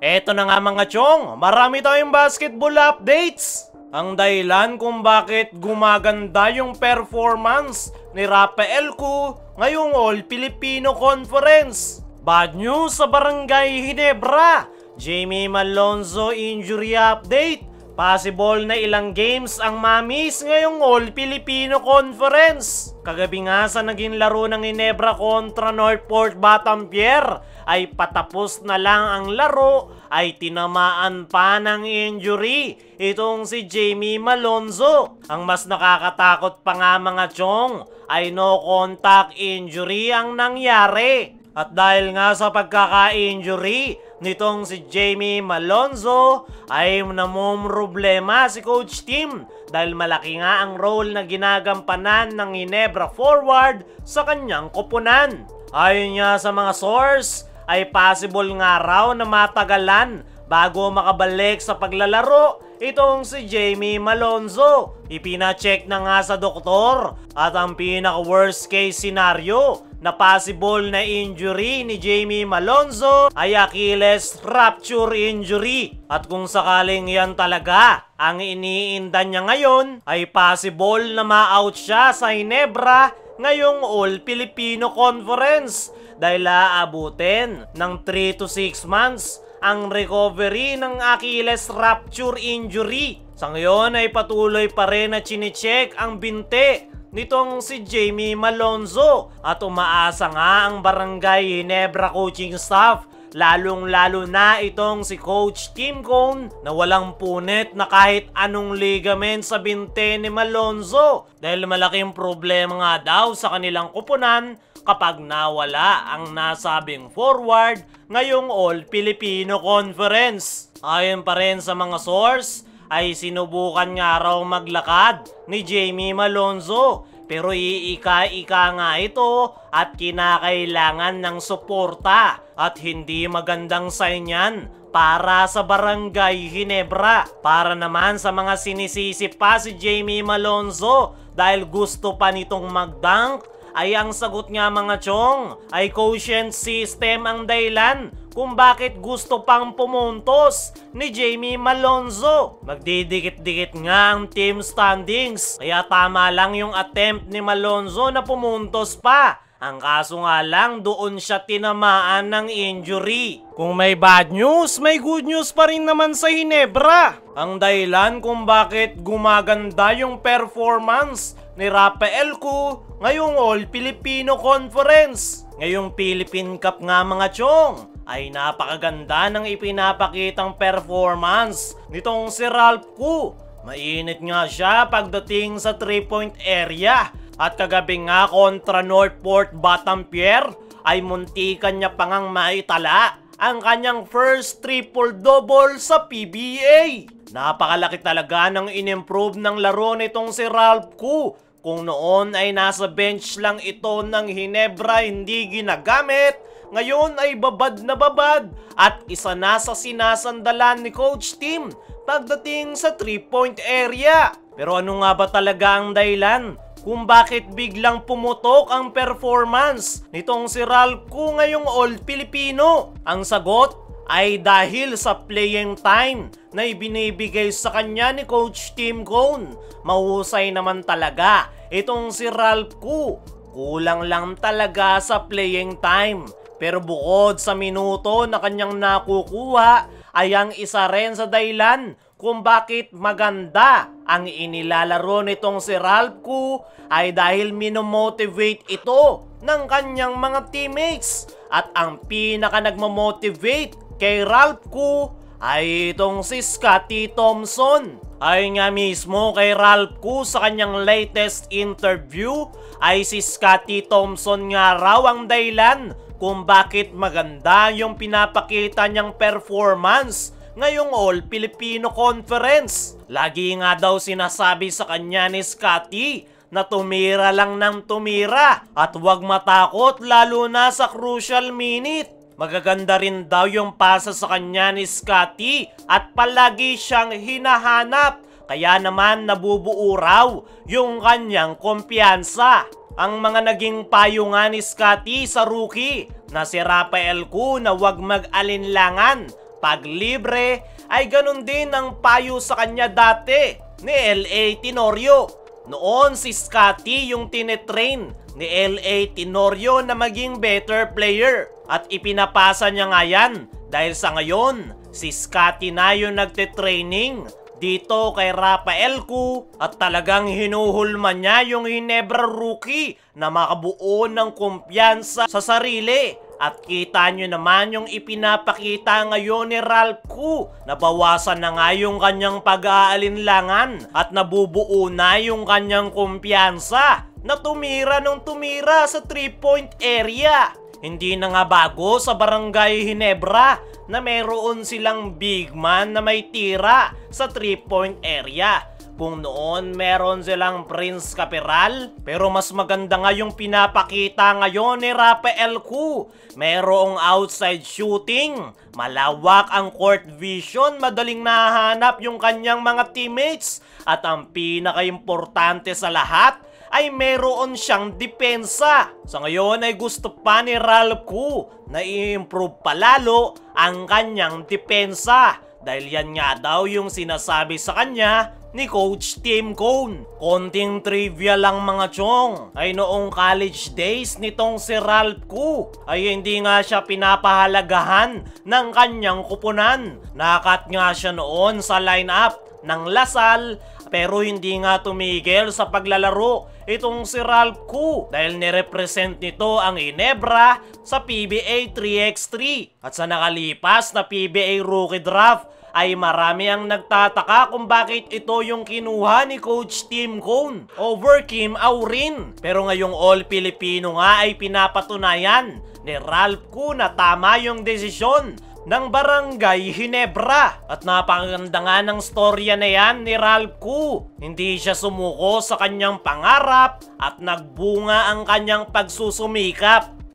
Eto na nga mga chong, marami tayong basketball updates. Ang dahilan kung bakit gumaganda yung performance ni Rafael Cu ngayong All-Filipino Conference. Bad news sa Barangay Ginebra, Jamie Malonzo injury update. Possible na ilang games ang mamis ngayong All-Filipino Conference. Kagabi nga sa naging laro ng Ginebra kontra Northport Batampier ay patapos na lang ang laro ay tinamaan pa ng injury itong si Jamie Malonzo. Ang mas nakakatakot pa nga mga chong ay no contact injury ang nangyari. At dahil nga sa pagkaka-injury nitong si Jamie Malonzo ay namumroblema si Coach Tim dahil malaki nga ang role na ginagampanan ng Ginebra forward sa kanyang koponan. Ayon nga sa mga source ay possible nga raw na matagalan bago makabalik sa paglalaro itong si Jamie Malonzo. Ipina-check na nga sa doktor at ang pinaka-worst case scenario na possible na injury ni Jamie Malonzo ay Achilles rupture injury. At kung sakaling yan talaga ang iniinda niya ngayon ay possible na ma-out siya sa Ginebra ngayong All-Filipino Conference dahil aabutin ng 3 to 6 months ang recovery ng Achilles rupture injury. Sa ngayon ay patuloy pa rin na chinecheck ang binte nitong si Jamie Malonzo at umaasa nga ang Barangay Ginebra coaching staff lalong-lalo na itong si Coach Tim Cone na walang punit na kahit anong ligament sa binte ni Malonzo dahil malaking problema nga daw sa kanilang koponan kapag nawala ang nasabing forward ngayong All-Filipino Conference. Ayon pa rin sa mga source ay sinubukan nga raw maglakad ni Jamie Malonzo pero iika-ika nga ito at kinakailangan ng suporta at hindi magandang sign yan para sa Barangay Ginebra. Para naman sa mga sinisisi pa si Jamie Malonzo dahil gusto pa nitong mag-dunk ay ang sagot nga mga chong ay quotient system ang dahilan kung bakit gusto pang pumuntos ni Jamie Malonzo. Magdidikit-dikit nga ang team standings kaya tama lang yung attempt ni Malonzo na pumuntos pa. Ang kaso nga lang doon siya tinamaan ng injury. Kung may bad news, may good news pa rin naman sa Ginebra. Ang dahilan kung bakit gumaganda yung performance ni Rafael Cu ngayong All-Filipino Conference. Ngayong Philippine Cup nga mga chong ay napakaganda ng ipinapakitang performance nitong si Ralph Cu. Mainit nga siya pagdating sa 3-point area. At kagabi nga kontra Northport Batampier ay muntikan niya pangang maitala ang kanyang first triple-double sa PBA. Napakalaki talaga ng inimprove ng laro nitong si Ralph Cu. Kung noon ay nasa bench lang ito ng Ginebra hindi ginagamit, ngayon ay babad na babad at isa na sa sinasandalan ni Coach Tim pagdating sa 3-point area. Pero ano nga ba talaga ang dahilan kung bakit biglang pumutok ang performance nitong si Ralph Cu ngayong All-Filipino? Ang sagot ay dahil sa playing time na ibinibigay sa kanya ni Coach Tim Cone. Mahusay naman talaga itong si Ralph Cu. Kulang lang talaga sa playing time. Pero bukod sa minuto na kanyang nakukuha ay ang isa rin sa dahilan kung bakit maganda ang inilalaro nitong si Ralph Cu ay dahil minomotivate ito ng kanyang mga teammates. At ang pinaka nagmamotivate kay Ralph Cu ay itong si Scottie Thompson. Ay nga mismo kay Ralph Cu sa kanyang latest interview ay si Scottie Thompson nga raw ang dahilan kung bakit maganda yung pinapakita niyang performance ngayong All-Filipino Conference. Lagi nga daw sinasabi sa kanya ni Scottie na tumira lang ng tumira at huwag matakot lalo na sa crucial minute. Magaganda rin daw yung pasa sa kanya ni Scottie at palagi siyang hinahanap kaya naman nabubuo raw yung kanyang kumpiyansa. Ang mga naging payo nga ni Scottie sa rookie na si Rafael Cu na huwag mag-alinlangan Pag libre, ay ganun din ang payo sa kanya dati ni L.A. Tenorio. Noon si Scotty yung tinetrain ni L.A. Tenorio na maging better player. At ipinapasa niya nga yan dahil sa ngayon, si Scotty na yung nagtitraining dito kay Rafael Cu at talagang hinuhulman niya yung Ginebra rookie na makabuo ng kumpiyansa sa sarili. At kita nyo naman yung ipinapakita ngayon ni Ralph Cu. Nabawasan na nga yung kanyang pag-aalinlangan at nabubuo na yung kanyang kumpiyansa na tumira nung tumira sa 3-point area. Hindi na nga bago sa Barangay Ginebra na meron silang big man na may tira sa 3-point area. Kung noon meron silang Prince Capiral, pero mas maganda nga yung pinapakita ngayon ni Rafael Cu. Merong outside shooting, malawak ang court vision, madaling nahanap yung kanyang mga teammates, at ang pinaka-importante sa lahat ay meron siyang depensa. Sa ngayon ay gusto pa ni Ralph Cu na i-improve palalo ang kanyang depensa. Dahil yan nga daw yung sinasabi sa kanya ni Coach Tim Cone. Konting trivia lang mga chong, ay noong college days nitong si Ralph Cu ay hindi nga siya pinapahalagahan ng kanyang kupunan. Nakat nga siya noon sa lineup ng Lasal pero hindi nga tumigil sa paglalaro itong si Ralph Cu dahil nirepresent nito ang Ginebra sa PBA 3x3. At sa nakalipas na PBA Rookie Draft ay marami ang nagtataka kung bakit ito yung kinuha ni Coach Tim Cone over Kim Aurin. Pero ngayong All-Filipino nga ay pinapatunayan ni Ralph Cu na tama yung desisyon ng Barangay Ginebra. At napakaganda nga ng storya na yan ni Ralph Cu. Hindi siya sumuko sa kanyang pangarap at nagbunga ang kanyang pagsusumikap.